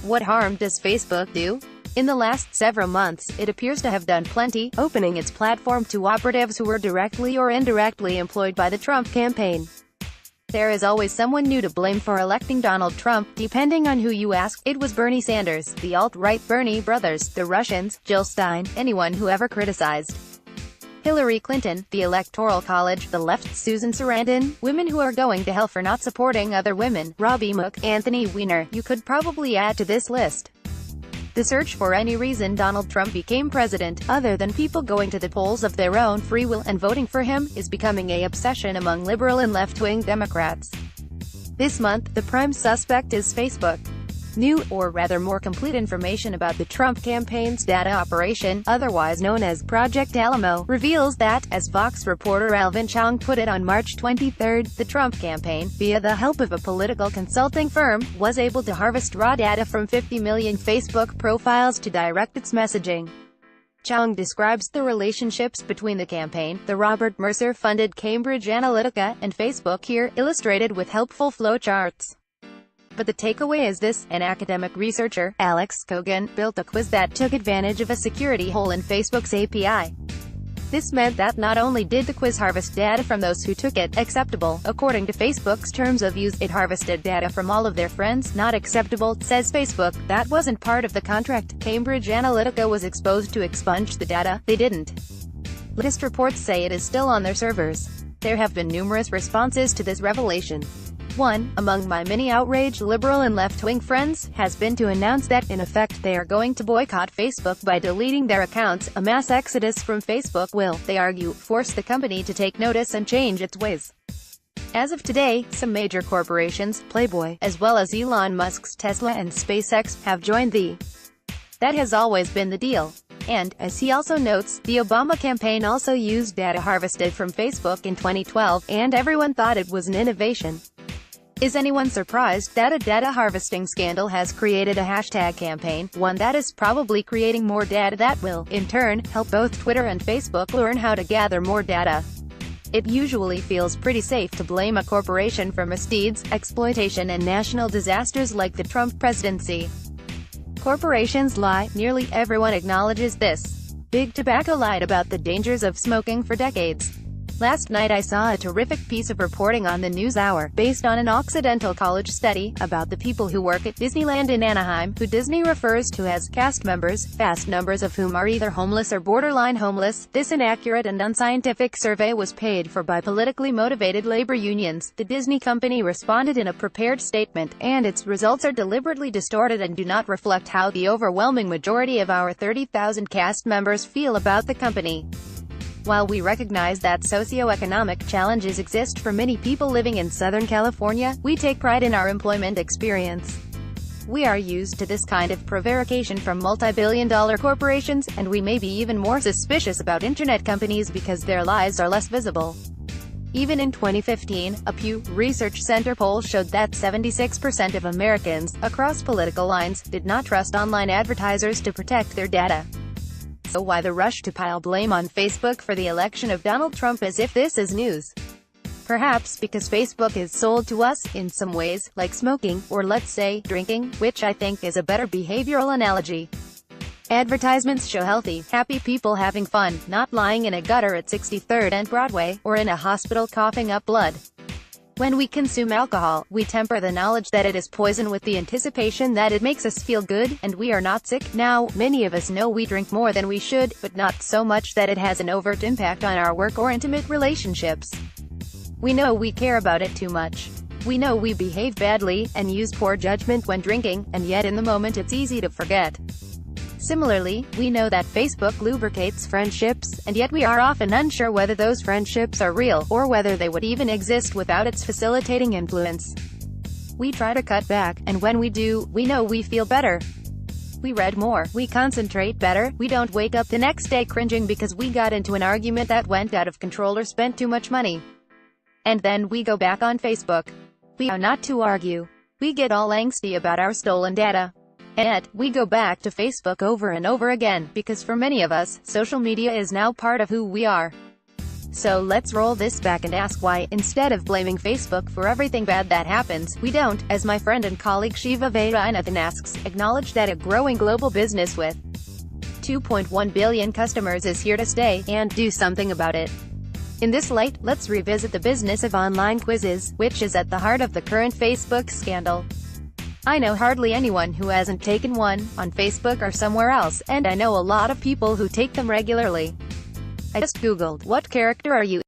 What harm does Facebook do? In the last several months, it appears to have done plenty, opening its platform to operatives who were directly or indirectly employed by the Trump campaign. There is always someone new to blame for electing Donald Trump, depending on who you ask. It was Bernie Sanders, the alt-right Bernie brothers, the Russians, Jill Stein, anyone who ever criticized Hillary Clinton, the Electoral College, the left's Susan Sarandon, women who are going to hell for not supporting other women, Robbie Mook, Anthony Weiner. You could probably add to this list the search for any reason Donald Trump became president, other than people going to the polls of their own free will and voting for him, is becoming an obsession among liberal and left-wing Democrats. This month, the prime suspect is Facebook. New, or rather more complete information about the Trump campaign's data operation, otherwise known as Project Alamo, reveals that, as Fox reporter Alvin Chang put it on March 23, the Trump campaign, via the help of a political consulting firm, was able to harvest raw data from 50 million Facebook profiles to direct its messaging. Chang describes the relationships between the campaign, the Robert Mercer-funded Cambridge Analytica, and Facebook here, illustrated with helpful flowcharts. But the takeaway is this: an academic researcher, Alex Kogan, built a quiz that took advantage of a security hole in Facebook's API. This meant that not only did the quiz harvest data from those who took it, acceptable, according to Facebook's terms of use, it harvested data from all of their friends, not acceptable, says Facebook. That wasn't part of the contract. Cambridge Analytica was exposed to expunge the data, they didn't. Latest reports say it is still on their servers. There have been numerous responses to this revelation. One, among my many outraged liberal and left-wing friends, has been to announce that, in effect, they are going to boycott Facebook by deleting their accounts. A mass exodus from Facebook will, they argue, force the company to take notice and change its ways. As of today, some major corporations, Playboy, as well as Elon Musk's Tesla and SpaceX, have joined That has always been the deal. And, as he also notes, the Obama campaign also used data harvested from Facebook in 2012, and everyone thought it was an innovation. Is anyone surprised that a data harvesting scandal has created a hashtag campaign, one that is probably creating more data that will, in turn, help both Twitter and Facebook learn how to gather more data? It usually feels pretty safe to blame a corporation for misdeeds, exploitation and national disasters like the Trump presidency. Corporations lie, nearly everyone acknowledges this. Big Tobacco lied about the dangers of smoking for decades. Last night I saw a terrific piece of reporting on the NewsHour, based on an Occidental College study, about the people who work at Disneyland in Anaheim, who Disney refers to as cast members, vast numbers of whom are either homeless or borderline homeless. This inaccurate and unscientific survey was paid for by politically motivated labor unions. The Disney company responded in a prepared statement, and its results are deliberately distorted and do not reflect how the overwhelming majority of our 30,000 cast members feel about the company. While we recognize that socioeconomic challenges exist for many people living in Southern California, we take pride in our employment experience. We are used to this kind of prevarication from multi-billion-dollar corporations, and we may be even more suspicious about internet companies because their lies are less visible. Even in 2015, a Pew Research Center poll showed that 76% of Americans, across political lines, did not trust online advertisers to protect their data. So why the rush to pile blame on Facebook for the election of Donald Trump as if this is news? Perhaps because Facebook is sold to us, in some ways, like smoking, or let's say, drinking, which I think is a better behavioral analogy. Advertisements show healthy, happy people having fun, not lying in a gutter at 63rd and Broadway, or in a hospital coughing up blood. When we consume alcohol, we temper the knowledge that it is poison with the anticipation that it makes us feel good, and we are not sick. Now, many of us know we drink more than we should, but not so much that it has an overt impact on our work or intimate relationships. We know we care about it too much. We know we behave badly, and use poor judgment when drinking, and yet in the moment it's easy to forget. Similarly, we know that Facebook lubricates friendships, and yet we are often unsure whether those friendships are real, or whether they would even exist without its facilitating influence. We try to cut back, and when we do, we know we feel better. We read more, we concentrate better, we don't wake up the next day cringing because we got into an argument that went out of control or spent too much money. And then we go back on Facebook. We are not to argue. We get all angsty about our stolen data. And yet, we go back to Facebook over and over again, because for many of us, social media is now part of who we are. So let's roll this back and ask why, instead of blaming Facebook for everything bad that happens, we don't, as my friend and colleague Shiva Vaidyanathan asks, acknowledge that a growing global business with 2.1 billion customers is here to stay, and do something about it. In this light, let's revisit the business of online quizzes, which is at the heart of the current Facebook scandal. I know hardly anyone who hasn't taken one, on Facebook or somewhere else, and I know a lot of people who take them regularly. I just googled, "What character are you?"